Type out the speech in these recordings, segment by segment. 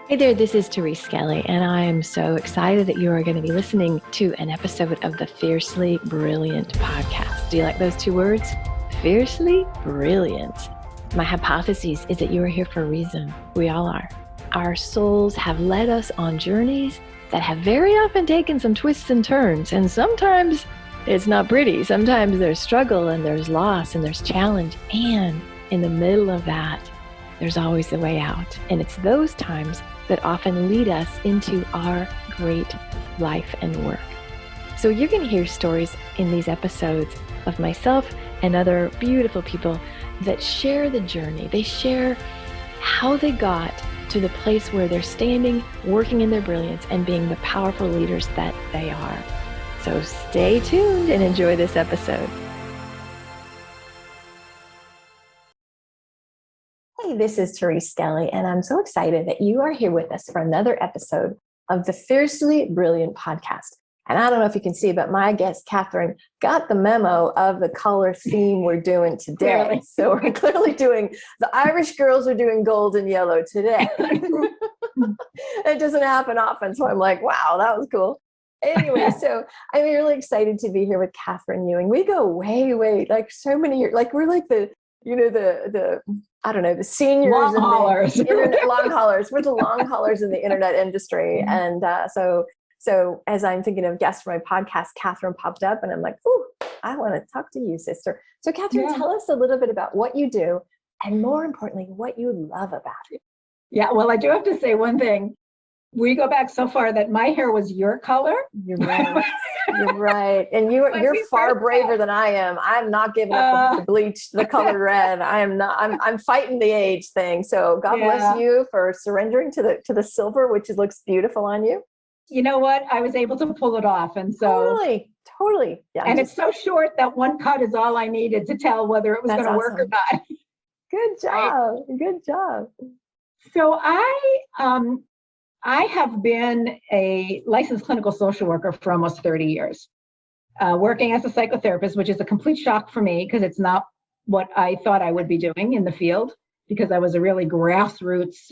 Hey there, this is Therese Skelly, and I am so excited that you are going to be listening to an episode of the Fiercely Brilliant podcast. Do you like those two words? Fiercely Brilliant. My hypothesis is that you are here for a reason. We all are. Our souls have led us on journeys that have very often taken some twists and turns, and sometimes it's not pretty. Sometimes there's struggle and there's loss and there's challenge, and in the middle of that, there's always a way out. And it's those times that often lead us into our great life and work. So you're going to hear stories in these episodes of myself and other beautiful people that share the journey. They share how they got to the place where they're standing, working in their brilliance, and being the powerful leaders that they are. So stay tuned and enjoy this episode. Hey, this is Therese Skelly, and I'm so excited that you are here with us for another episode of the Fiercely Brilliant podcast. And I don't know if you can see, but my guest, Catherine, got the memo of the color theme we're doing today. Clearly. So we're clearly doing, the Irish girls are doing gold and yellow today. It doesn't happen often, so I'm like, wow, that was cool. Anyway, so I'm really excited to be here with Catherine Ewing. We go way, like so many years, like we're like the I don't know, the seniors long in haulers. the internet, long haulers. We're the long haulers in the internet industry. And so as I'm thinking of guests for my podcast, Catherine popped up and I'm like, ooh, I want to talk to you, sister. So Catherine, tell us a little bit about what you do and more importantly, what you love about it. Yeah, well, I do have to say one thing. We go back so far that my hair was your color. You're right. You're right. And you're far braver than I am. I'm not giving up the bleach, the color red. I am not, I'm fighting the age thing. So God bless you for surrendering to the silver, which looks beautiful on you. You know what? I was able to pull it off. And so totally. Yeah. And it's so short that one cut is all I needed to tell whether it was going to work or not. Good job. Good job. So I have been a licensed clinical social worker for almost 30 years, working as a psychotherapist, which is a complete shock for me because it's not what I thought I would be doing in the field because I was a really grassroots,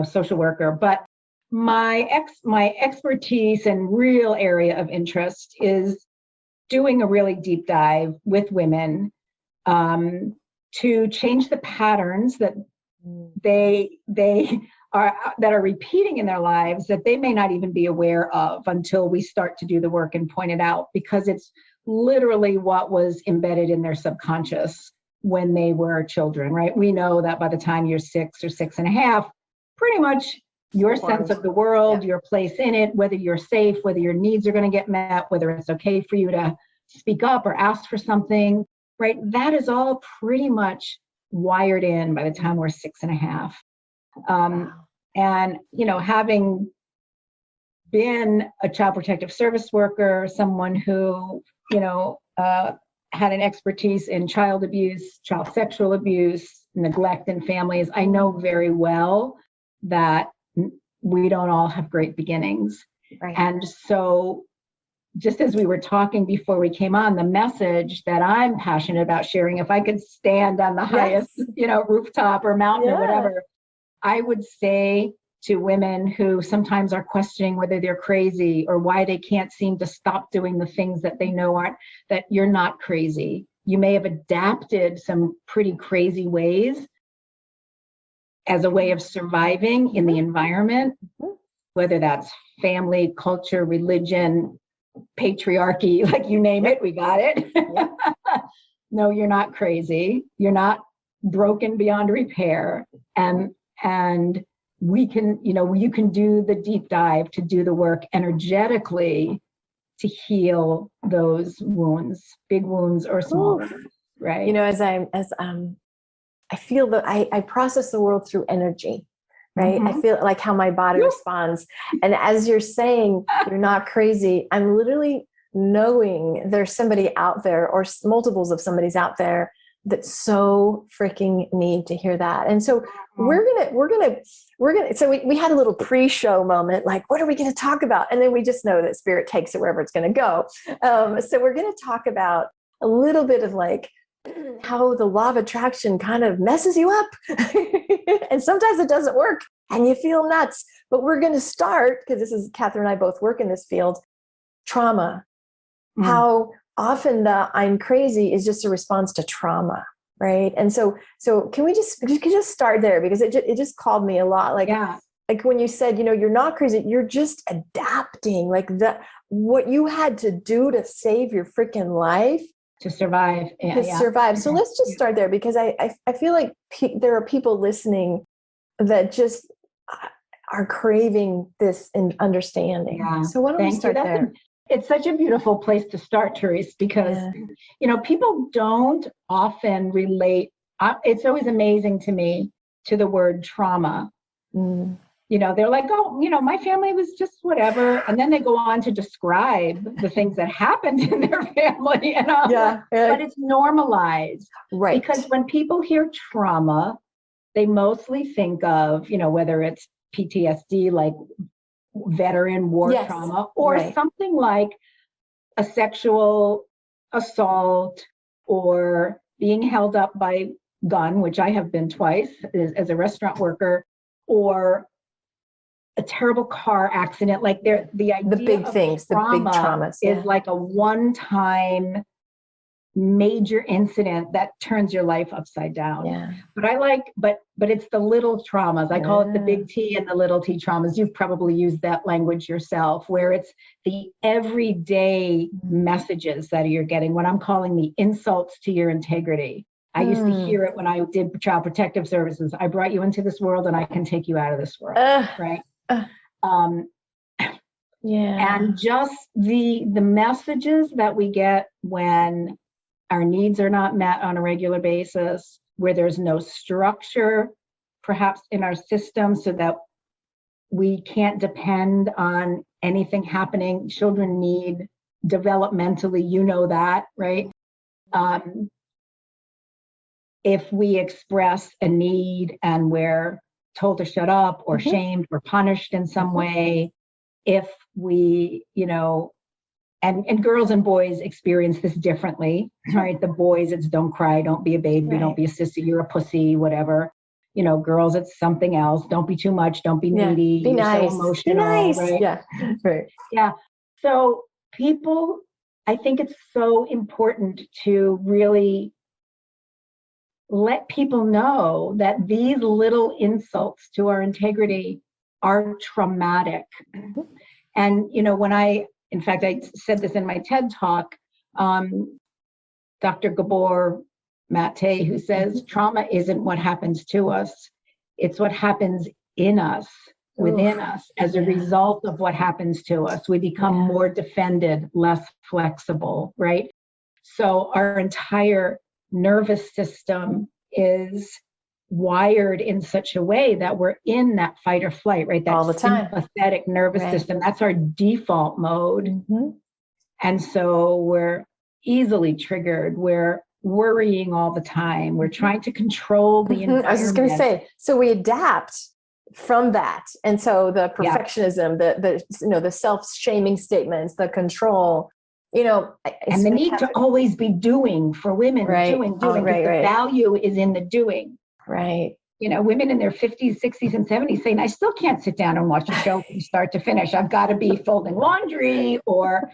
social worker. But my expertise and real area of interest is doing a really deep dive with women to change the patterns that they are repeating in their lives that they may not even be aware of until we start to do the work and point it out, because it's literally what was embedded in their subconscious when they were children, right? We know that by the time you're 6 or 6.5, pretty much your sense of the world, your place in it, whether you're safe, whether your needs are going to get met, whether it's okay for you to speak up or ask for something, right? That is all pretty much wired in by the time we're 6.5. And, having been a child protective service worker, someone who, had an expertise in child abuse, child sexual abuse, neglect in families, I know very well that we don't all have great beginnings. Right. And so just as we were talking before we came on, the message that I'm passionate about sharing, if I could stand on the highest, rooftop or mountain or whatever, I would say to women who sometimes are questioning whether they're crazy or why they can't seem to stop doing the things that they know aren't, that you're not crazy. You may have adapted some pretty crazy ways as a way of surviving in the environment, whether that's family, culture, religion, patriarchy, like you name it, we got it. No, you're not crazy. You're not broken beyond repair. And we can, you can do the deep dive to do the work energetically to heal those wounds, big wounds or small wounds, right? I feel that I process the world through energy, right? Mm-hmm. I feel like how my body responds. And as you're saying, you're not crazy, I'm literally knowing there's somebody out there or multiples of somebody's out there that so freaking need to hear that. And so we're gonna, so we had a little pre-show moment, like, what are we going to talk about? And then we just know that spirit takes it wherever it's going to go. So we're going to talk about a little bit of like how the law of attraction kind of messes you up. And sometimes it doesn't work. and you feel nuts. But we're going to start, because this is Catherine and I both work in this field, trauma. How often the I'm crazy is just a response to trauma, right? And so can we just start there, because it just called me a lot. Like, like when you said, you're not crazy, you're just adapting, like what you had to do to save your freaking life. To survive. Survive. So let's just start there, because I feel like there are people listening that just are craving this in understanding. Yeah. So why don't we start there? It's such a beautiful place to start, Therese, because, people don't often relate. It's always amazing to me to the word trauma. They're like, oh, my family was just whatever. And then they go on to describe the things that happened in their family. And but it's normalized. Right. Because when people hear trauma, they mostly think of, whether it's PTSD, like veteran war trauma, or something like a sexual assault or being held up by gun, which I have been twice as a restaurant worker, or a terrible car accident. Like the idea the big of things, the big traumas is like a one-time major incident that turns your life upside down. But it's the little traumas. I call it the big T and the little T traumas. You've probably used that language yourself, where it's the everyday messages that you're getting, what I'm calling the insults to your integrity. I used to hear it when I did Child Protective Services. I brought you into this world and I can take you out of this world, right? And just the messages that we get when our needs are not met on a regular basis, where there's no structure, perhaps in our system, so that we can't depend on anything happening. Children need developmentally, that, right? If we express a need and we're told to shut up or shamed or punished in some way, if we, and girls and boys experience this differently, right? The boys, it's don't cry, don't be a baby, don't be a sissy, you're a pussy, whatever. Girls, it's something else. Don't be too much, don't be needy, be nice. So emotional, right? Yeah. So people, I think it's so important to really let people know that these little insults to our integrity are traumatic. And, in fact, I said this in my TED talk, Dr. Gabor Mate, who says trauma isn't what happens to us, it's what happens in us, within us, as a result of what happens to us. We become more defended, less flexible, right? So our entire nervous system is wired in such a way that we're in that fight or flight, right? That all the time. Sympathetic nervous system, that's our default mode. And so we're easily triggered. We're worrying all the time. We're trying to control the environment. I was just going to say, so we adapt from that. And so the perfectionism, the self-shaming statements, the control, and the need to always be doing for women, doing. The value is in the doing. Right. Women in their 50s, 60s, and 70s saying, I still can't sit down and watch a show from start to finish. I've got to be folding laundry or,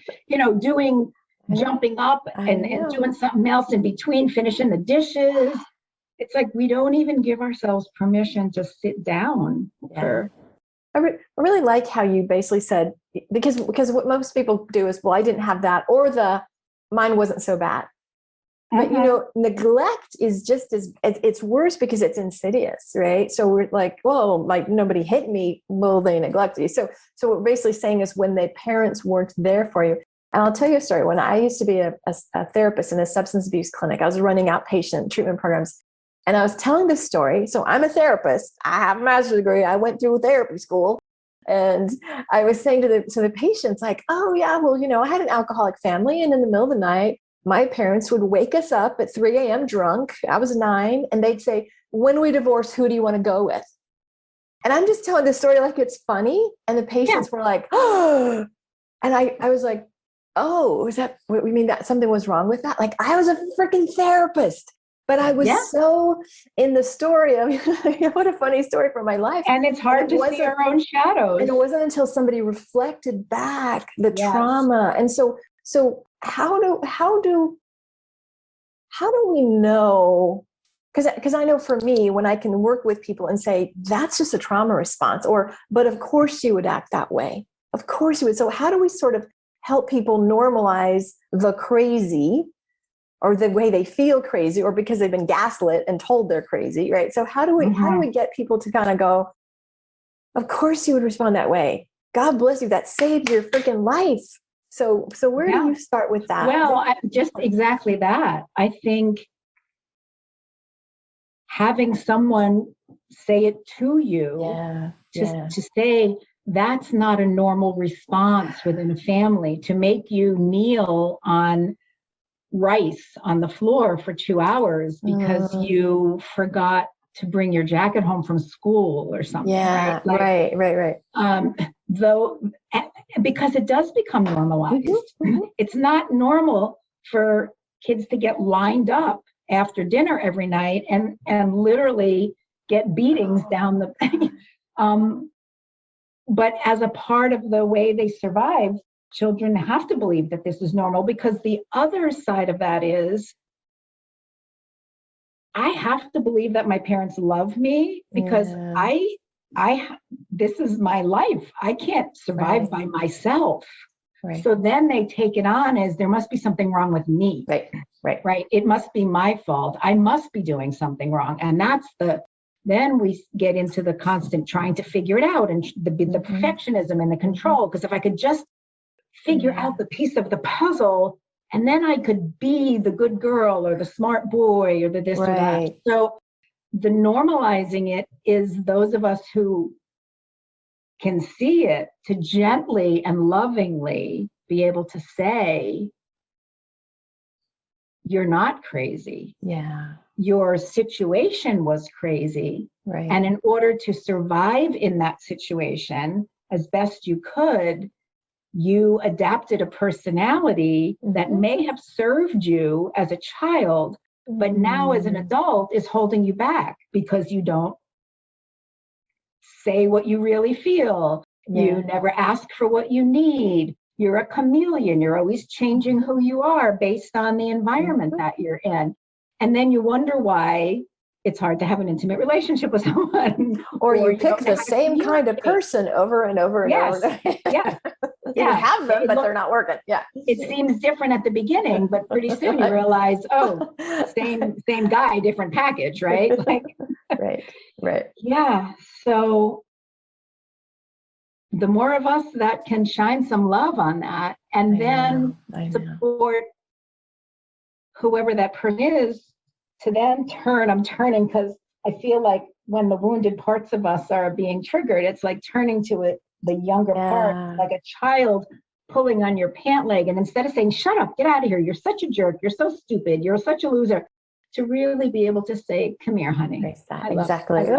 jumping up and doing something else in between, finishing the dishes. It's like we don't even give ourselves permission to sit down. I really like how you basically said, because what most people do is, well, I didn't have that, or mine wasn't so bad. But, neglect is just it's worse because it's insidious, right? So we're like, well, like nobody hit me, well, they neglected you. So what we're basically saying is when the parents weren't there for you. And I'll tell you a story. When I used to be a therapist in a substance abuse clinic, I was running outpatient treatment programs. And I was telling this story. So I'm a therapist. I have a master's degree. I went through therapy school. And I was saying to the patients, like, oh, yeah, well, I had an alcoholic family. And in the middle of the night, my parents would wake us up at 3 a.m. drunk. I was 9. And they'd say, when we divorce, who do you want to go with? And I'm just telling this story like it's funny. And the patients were like, oh. And I was like, oh, is that what we mean, that something was wrong with that? Like, I was a freaking therapist. But I was Yeah. so in the story. I mean, what a funny story from my life. And it's hard to see our own shadows. And it wasn't until somebody reflected back the Yes. trauma. And so how do we know? Because I know for me, when I can work with people and say, that's just a trauma response, but of course you would act that way. Of course you would. So how do we sort of help people normalize the crazy, or the way they feel crazy, or because they've been gaslit and told they're crazy, right? So how do we get people to kind of go, of course you would respond that way. God bless you. That saved your freaking life. So where do you start with that? Well, just exactly that. I think having someone say it to you, to say that's not a normal response within a family, to make you kneel on rice on the floor for 2 hours because you forgot to bring your jacket home from school or something. Yeah, right? Right. Though, because it does become normalized. It's not normal for kids to get lined up after dinner every night and literally get beatings down the but as a part of the way they survive, children have to believe that this is normal, because the other side of that is I have to believe that my parents love me, because this is my life. I can't survive by myself. Right. So then they take it on as there must be something wrong with me. Right. It must be my fault. I must be doing something wrong. And then we get into the constant trying to figure it out, and the perfectionism and the control. Because if I could just figure out the piece of the puzzle, and then I could be the good girl or the smart boy or the this or that. So the normalizing it is those of us who can see it to gently and lovingly be able to say, you're not crazy. Yeah. Your situation was crazy. Right. And in order to survive in that situation as best you could, you adapted a personality that may have served you as a child, but now as an adult is holding you back because you don't say what you really feel. Yeah. You never ask for what you need. You're a chameleon. You're always changing who you are based on the environment that you're in. And then you wonder why it's hard to have an intimate relationship with someone. Or you pick the same kind of person over and over and over. Yes. You have them, but they're not working. Yeah. It seems different at the beginning, but pretty soon you realize, same guy, different package, right? Right. Yeah. So the more of us that can shine some love on that, and then support whoever that person is, to then I'm turning, because I feel like when the wounded parts of us are being triggered, it's like turning to the younger part, like a child pulling on your pant leg. And instead of saying, shut up, get out of here, you're such a jerk, you're so stupid, you're such a loser, to really be able to say, come here, honey. Exactly. I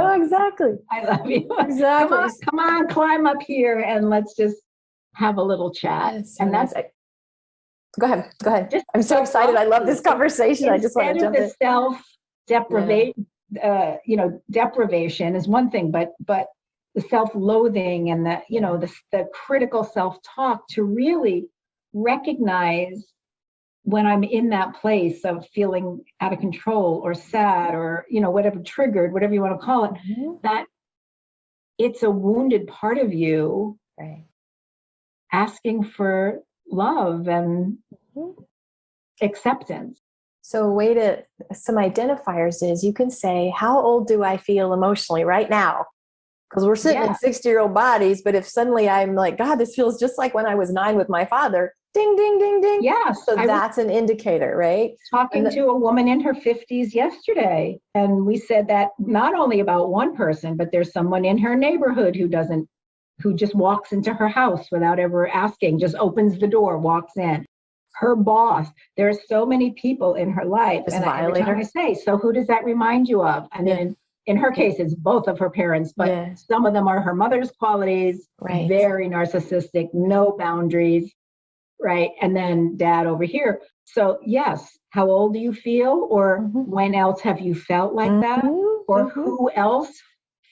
love you. Exactly. Come on, climb up here and let's just have a little chat. And that's it. Go ahead. I'm so excited. I love this conversation. I just want to jump in. Self-deprivation, deprivation is one thing, but the self-loathing and the critical self-talk, to really recognize when I'm in that place of feeling out of control or sad or, whatever triggered, whatever you want to call it, that it's a wounded part of you asking for love and acceptance. So some identifiers is you can say, how old do I feel emotionally right now? Because we're sitting in 60-year-old bodies, but if suddenly I'm like, God, this feels just like when I was 9 with my father, ding, ding, ding, ding. Yeah. So that's an indicator, right? Talking to a woman in her 50s yesterday, and we said that not only about one person, but there's someone in her neighborhood who just walks into her house without ever asking, just opens the door, walks in. Her boss, there's so many people in her life. Just and every time I say, so who does that remind you of? I mean, in her case, it's both of her parents, but some of them are her mother's qualities, very narcissistic, no boundaries. right? And then dad over here. So yes, how old do you feel? Or when else have you felt like that? Or who else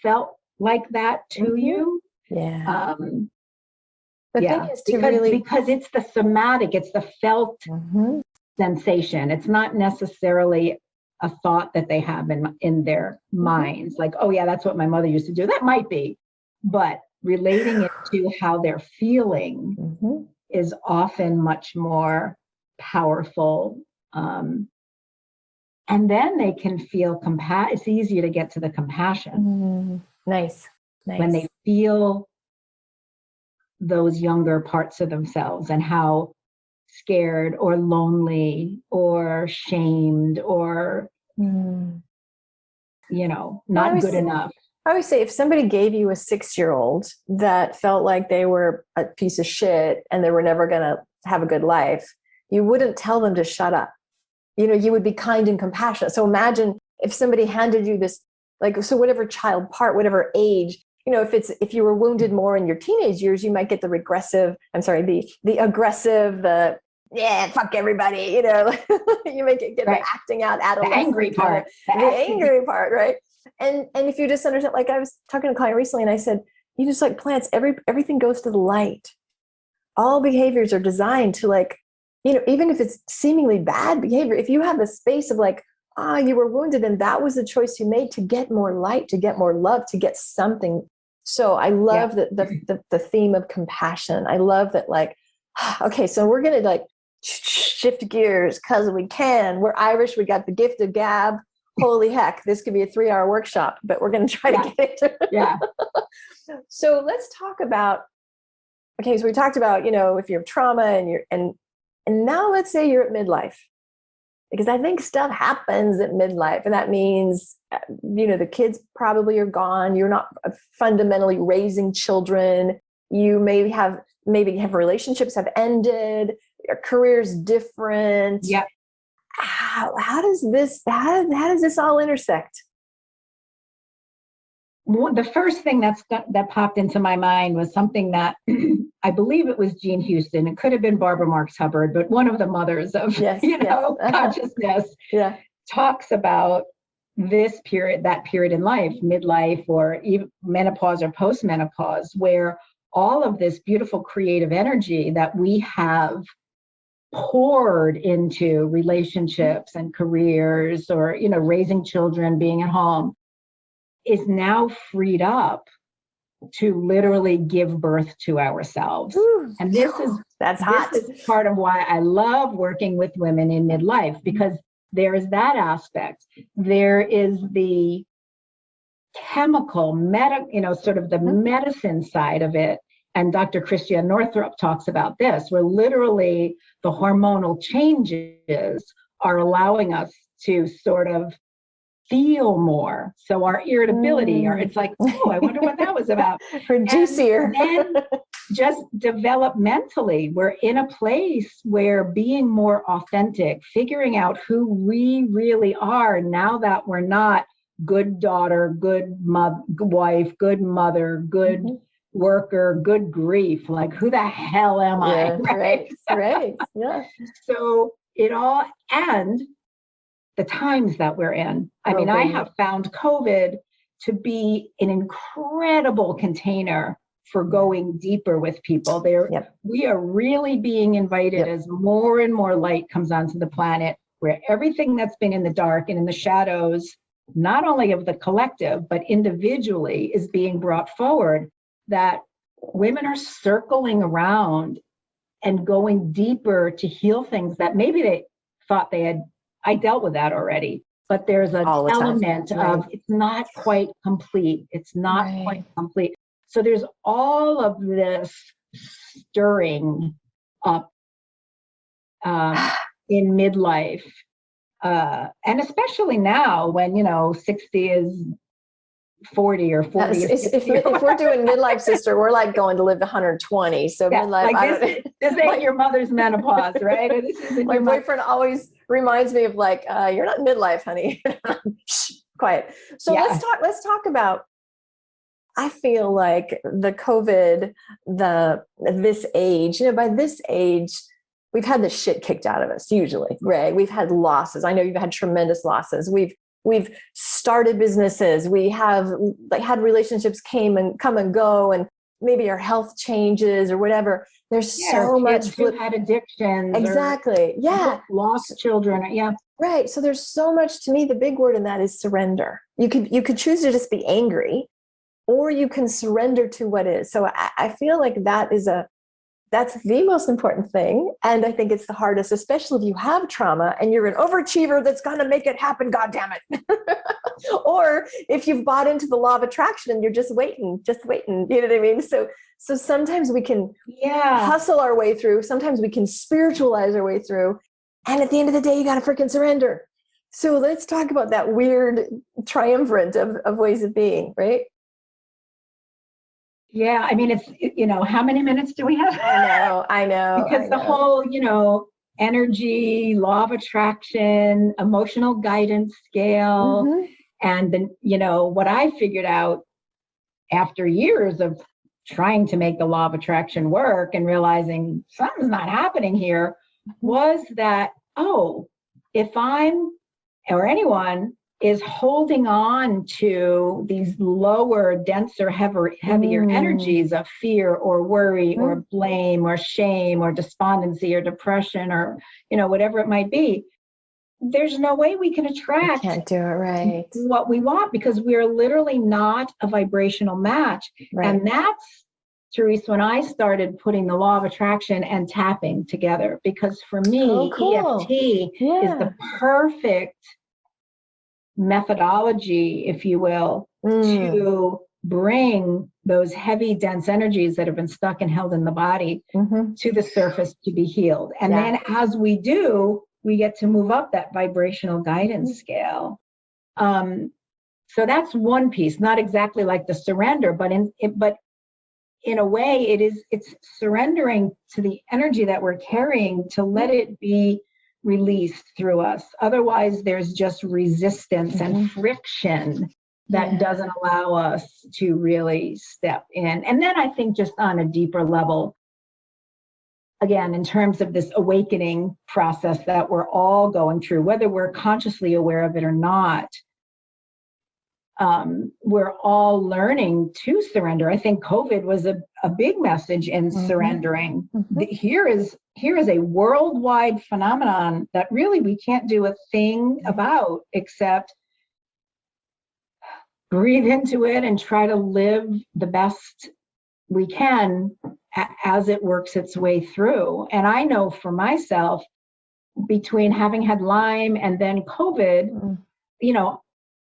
felt like that to you? Yeah. The Yeah, thing is to really, because it's the somatic, it's the felt sensation. It's not necessarily a thought that they have in their minds, like, oh yeah, that's what my mother used to do. That might be, but relating it to how they're feeling is often much more powerful. And then they can feel it's easier to get to the compassion. Nice. When they feel those younger parts of themselves and how scared or lonely or shamed or, not good enough. I always say if somebody gave you a 6-year-old that felt like they were a piece of shit and they were never going to have a good life, you wouldn't tell them to shut up. You would be kind and compassionate. So imagine if somebody handed you this, so whatever child part, whatever age, if you were wounded more in your teenage years, you might get the aggressive, fuck everybody, you make it get the acting out adolescent, the angry part, the angry part, right? And if you just understand, like I was talking to a client recently and I said, you just like plants, everything goes to the light. All behaviors are designed to even if it's seemingly bad behavior, if you have the space of you were wounded and that was the choice you made to get more light, to get more love, to get something. So I love the theme of compassion. I love that okay, so we're going to shift gears because we can. We're Irish. We got the gift of gab. Holy heck, this could be a 3-hour workshop, but we're going to try to get it. Yeah. So let's talk about, okay, so we talked about, if you have trauma and now let's say you're at midlife, because I think stuff happens at midlife. And that means, the kids probably are gone. You're not fundamentally raising children. You maybe have relationships have ended. Your career's different. Yeah. How does this all intersect? The first thing that popped into my mind was something that I believe it was Jean Houston. It could have been Barbara Marx Hubbard, but one of the mothers of consciousness talks about that period in life, midlife or even menopause or postmenopause, where all of this beautiful creative energy that we have poured into relationships and careers or, raising children, being at home, is now freed up to literally give birth to ourselves. Ooh, and that's hot. This is part of why I love working with women in midlife, because there is that aspect. There is the chemical, sort of the medicine side of it. And Dr. Christiane Northrup talks about this, where literally the hormonal changes are allowing us to sort of feel more. So our irritability, it's like, oh, I wonder what that was about. Or juicier. And then just developmentally, we're in a place where being more authentic, figuring out who we really are now that we're not good daughter, good wife, good mother, good worker, good grief. Like, who the hell am I? Right. Yeah. So and the times that we're in. I have found COVID to be an incredible container for going deeper with people. We are really being invited as more and more light comes onto the planet, where everything that's been in the dark and in the shadows, not only of the collective, but individually, is being brought forward, that women are circling around and going deeper to heal things that maybe they thought they had. I dealt with that already, but there's an element of it's not quite complete. It's not quite complete. So there's all of this stirring up in midlife. And especially now when, 60 is 40 or 40. If we're doing midlife, sister, we're like going to live 120. So midlife, this ain't your mother's menopause, right? Or this isn't my boyfriend always reminds me of you're not midlife, honey. Shh, quiet. So let's talk about, I feel like the COVID, this age, by this age, we've had the shit kicked out of us usually, right? We've had losses. I know you've had tremendous losses. We've started businesses. We have like had relationships come and go, and maybe our health changes or whatever. There's so much had addictions. Exactly. Yeah. Lost children. Yeah. Right. So there's so much. To me, the big word in that is surrender. You could choose to just be angry, or you can surrender to what is. So I feel like that's the most important thing. And I think it's the hardest, especially if you have trauma and you're an overachiever that's going to make it happen. God damn it. Or if you've bought into the law of attraction and you're just waiting, you know what I mean? So sometimes we can hustle our way through. Sometimes we can spiritualize our way through. And at the end of the day, you got to freaking surrender. So let's talk about that weird triumvirate of ways of being, right? Yeah, I mean, it's, how many minutes do we have? I know. Because the whole, energy, law of attraction, emotional guidance scale, and then, what I figured out after years of trying to make the law of attraction work and realizing something's not happening here was that, if I'm, or anyone is holding on to these lower, denser, heavier energies of fear or worry or blame or shame or despondency or depression or, whatever it might be, there's no way we can attract can't do it right. what we want, because we're literally not a vibrational match. Right. And that's, Therese, when I started putting the law of attraction and tapping together, because for me, EFT is the perfect methodology, if you will, to bring those heavy, dense energies that have been stuck and held in the body to the surface to be healed. And then as we do, we get to move up that vibrational guidance scale. So that's one piece, not exactly like the surrender, but in a way it's surrendering to the energy that we're carrying to let it be released through us. Otherwise, there's just resistance and friction that doesn't allow us to really step in. And then I think just on a deeper level, again, in terms of this awakening process that we're all going through, whether we're consciously aware of it or not, we're all learning to surrender. I think COVID was a big message in surrendering. Here is a worldwide phenomenon that really we can't do a thing about except breathe into it and try to live the best we can as it works its way through. And I know for myself, between having had Lyme and then COVID,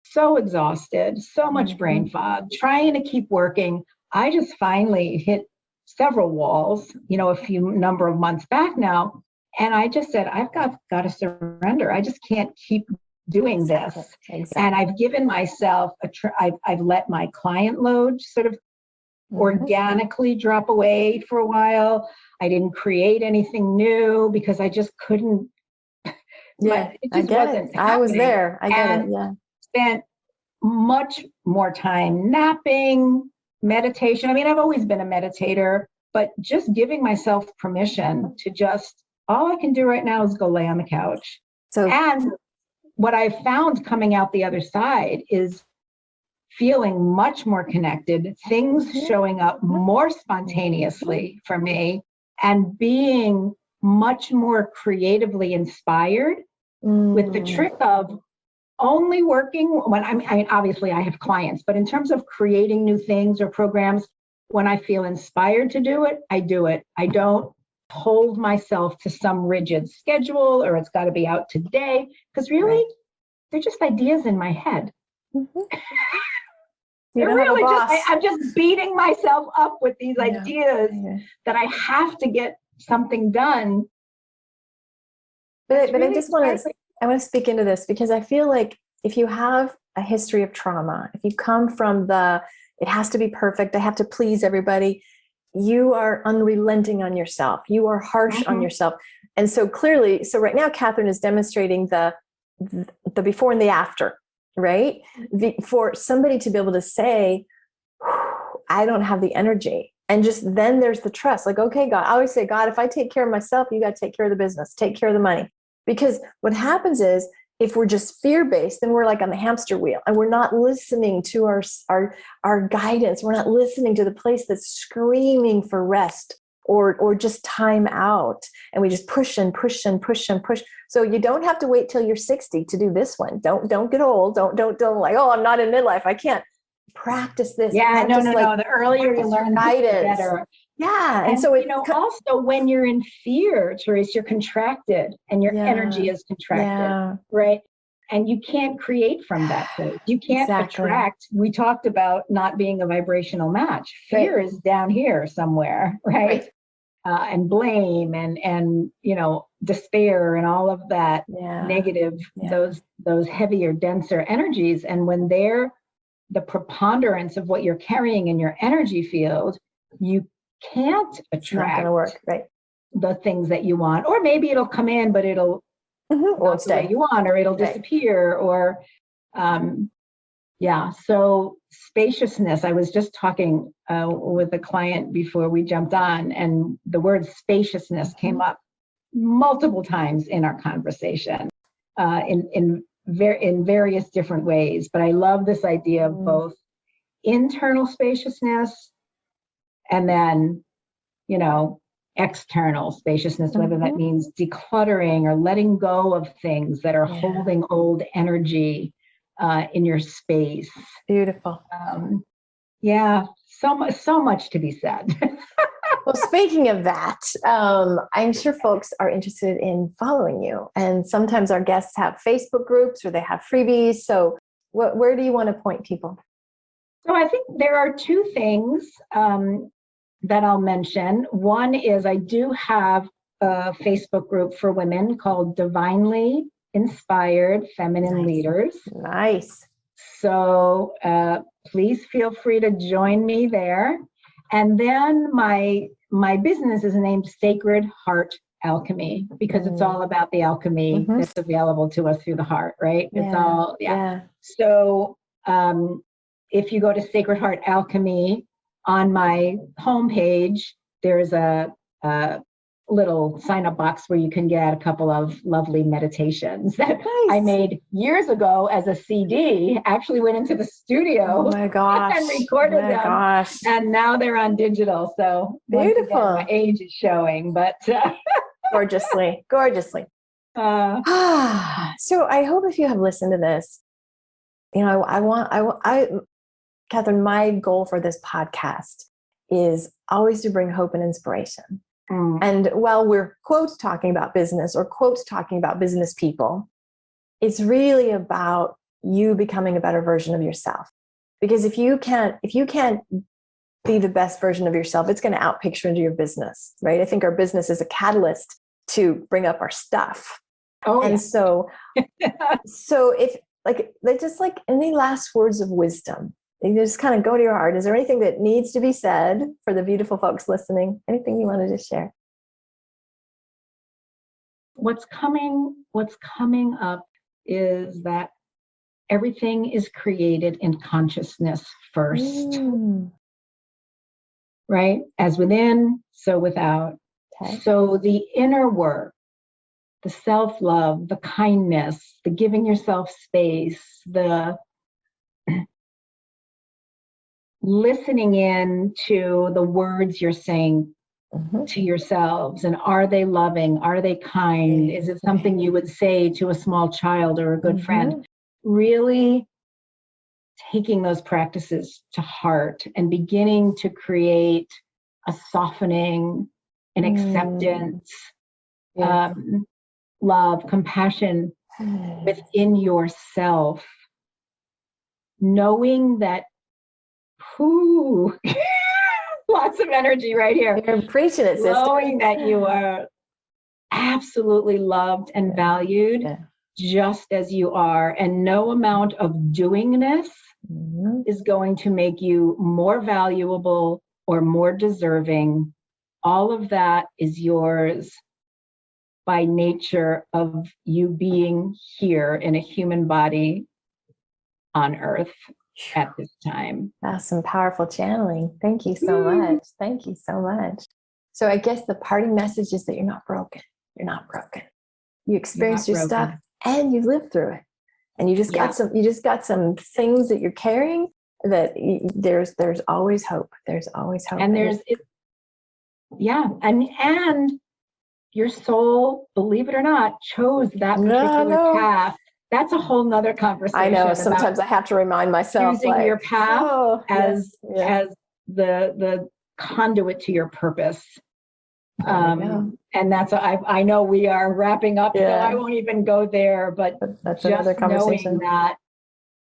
so exhausted, so much brain fog, trying to keep working. I just finally hit several walls, a few number of months back now. And I just said, I've got to surrender. I just can't keep doing this. Exactly. And I've given myself I've let my client load sort of organically drop away for a while. I didn't create anything new because I just couldn't. Yeah, it just wasn't happening. I was there. I get it. Yeah. Spent much more time napping, meditation. I mean, I've always been a meditator, but just giving myself permission to just, all I can do right now is go lay on the couch. And what I've found coming out the other side is feeling much more connected, things showing up more spontaneously for me, and being much more creatively inspired with the trick of only working when I mean, obviously I have clients, but in terms of creating new things or programs, when I feel inspired to do it, I do it. I don't hold myself to some rigid schedule or it's got to be out today, because really they're just ideas in my head. Really I'm just beating myself up with these ideas that I have to get something done. But really I want to speak into this, because I feel like if you have a history of trauma, if you come from it has to be perfect, I have to please everybody, you are unrelenting on yourself. You are harsh on yourself. And so clearly, right now, Catherine is demonstrating the before and the after, right? For somebody to be able to say, I don't have the energy And just then there's the trust. Like, okay, God, I always say, God, if I take care of myself, you got to take care of the business, take care of the money. Because what happens is, if we're just fear-based, then we're like on the hamster wheel and we're not listening to our guidance. We're not listening to the place that's screaming for rest or just time out. And we just push and push and push and push. So you don't have to wait till you're 60 to do this one. Don't get old. Don't like, oh, I'm not in midlife, I can't. Practice this. Yeah, practice, no. The earlier you learn, the better. Yeah. And so it's also when you're in fear, Therese, you're contracted and your energy is contracted, right? And you can't create from that place. You can't attract. We talked about not being a vibrational match. Fear is down here somewhere, right? And blame and despair and all of that negative, those heavier, denser energies. And when they're the preponderance of what you're carrying in your energy field, you can't attract the things that you want. Or maybe it'll come in, but it'll won't stay the way you want, or it'll disappear, or so spaciousness. I was just talking with a client before we jumped on, and the word spaciousness came up multiple times in our conversation in various different ways. But I love this idea of both internal spaciousness and then, external spaciousness, whether that means decluttering or letting go of things that are holding old energy in your space. Beautiful. So much to be said. Well, speaking of that, I'm sure folks are interested in following you. And sometimes our guests have Facebook groups or they have freebies. So where do you want to point people? So I think there are two things that I'll mention. One is I do have a Facebook group for women called Divinely Inspired Feminine Leaders. Nice. So please feel free to join me there. And then my business is named Sacred Heart Alchemy, because it's all about the alchemy that's available to us through the heart, right? It's all, So if you go to Sacred Heart Alchemy, on my homepage, there's a little sign-up box where you can get a couple of lovely meditations that I made years ago as a CD. Actually went into the studio and recorded them. And now they're on digital. So beautiful. Again, my age is showing, but gorgeously. So I hope if you have listened to this, Catherine, my goal for this podcast is always to bring hope and inspiration. And while we're quote talking about business or quote talking about business people, it's really about you becoming a better version of yourself. Because if you can't be the best version of yourself, it's going to outpicture into your business, right? I think our business is a catalyst to bring up our stuff. So if just any last words of wisdom, you just kind of go to your heart. Is there anything that needs to be said for the beautiful folks listening? Anything you wanted to share? What's coming up is that everything is created in consciousness first, right? As within, so without. So the inner work, the self-love, the kindness, the giving yourself space, the listening in to the words you're saying to yourselves, and are they loving? Are they kind? Is it something you would say to a small child or a good friend? Really taking those practices to heart and beginning to create a softening, an acceptance, love, compassion within yourself, knowing that lots of energy right here. You're preaching it, sister. Knowing that you are absolutely loved and valued just as you are. And no amount of doingness is going to make you more valuable or more deserving. All of that is yours by nature of you being here in a human body on Earth. at this time. That's some powerful channeling. Thank you so much. Thank you so much. So I guess the parting message is that you're not broken. You're not broken. You experienced your stuff and you lived through it. And you just got some things that you're carrying that there's always hope. There's always hope. And and your soul, believe it or not, chose that particular path. That's a whole nother conversation. I know. Sometimes I have to remind myself, using your path as the conduit to your purpose. And that's I know we are wrapping up, so I won't even go there. But that's just another conversation. Knowing that,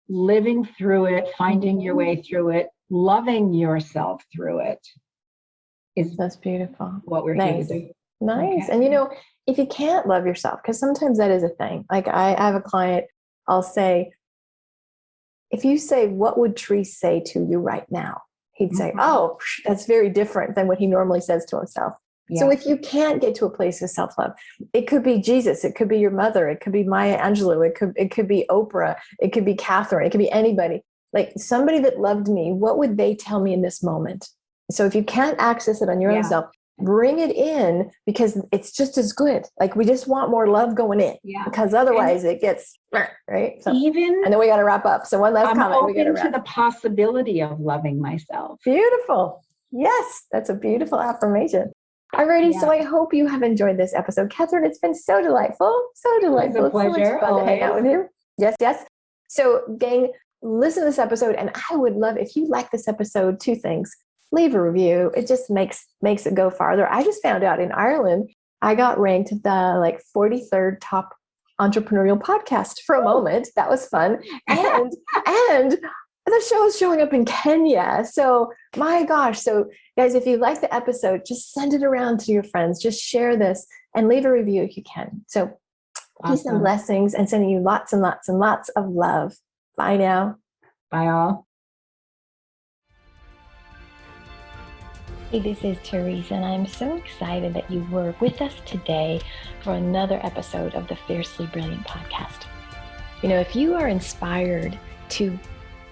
living through it, finding your way through it, loving yourself through it, that's beautiful. What we're here to do. Nice. Okay. And if you can't love yourself, because sometimes that is a thing. Like I have a client, I'll say, if you say, what would Therese say to you right now? He'd say, oh, that's very different than what he normally says to himself. Yeah. So if you can't get to a place of self-love, it could be Jesus, it could be your mother, it could be Maya Angelou, it could be Oprah, it could be Catherine, it could be anybody. Like somebody that loved me, what would they tell me in this moment? So if you can't access it on your own self, bring it in, because it's just as good. Like we just want more love going in, because otherwise it gets right. So, and then we got to wrap up. So one last comment. I'm open to the possibility of loving myself. Beautiful. Yes, that's a beautiful affirmation. Alrighty, so I hope you have enjoyed this episode. Catherine, it's been so delightful. So delightful. It's a pleasure. So much fun to hang out with you. Yes. So gang, listen to this episode, and I would love, if you like this episode, 2 things. Leave a review. It just makes it go farther. I just found out in Ireland, I got ranked the 43rd top entrepreneurial podcast for a moment. That was fun. And the show is showing up in Kenya. So my gosh. So guys, if you like the episode, just send it around to your friends. Just share this and leave a review if you can. So peace and blessings, and sending you lots and lots and lots of love. Bye now. Bye all. Hey, this is Therese, and I'm so excited that you were with us today for another episode of the Fiercely Brilliant podcast. If you are inspired to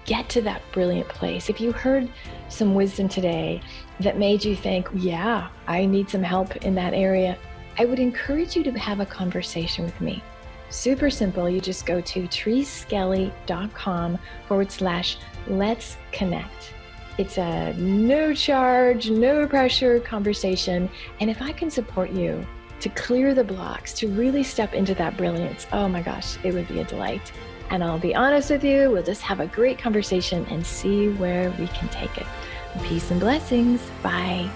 get to that brilliant place, if you heard some wisdom today that made you think, yeah, I need some help in that area, I would encourage you to have a conversation with me. Super simple. You just go to thereseskelly.com/let's connect. It's a no charge, no pressure conversation. And if I can support you to clear the blocks, to really step into that brilliance, oh my gosh, it would be a delight. And I'll be honest with you, we'll just have a great conversation and see where we can take it. Peace and blessings. Bye.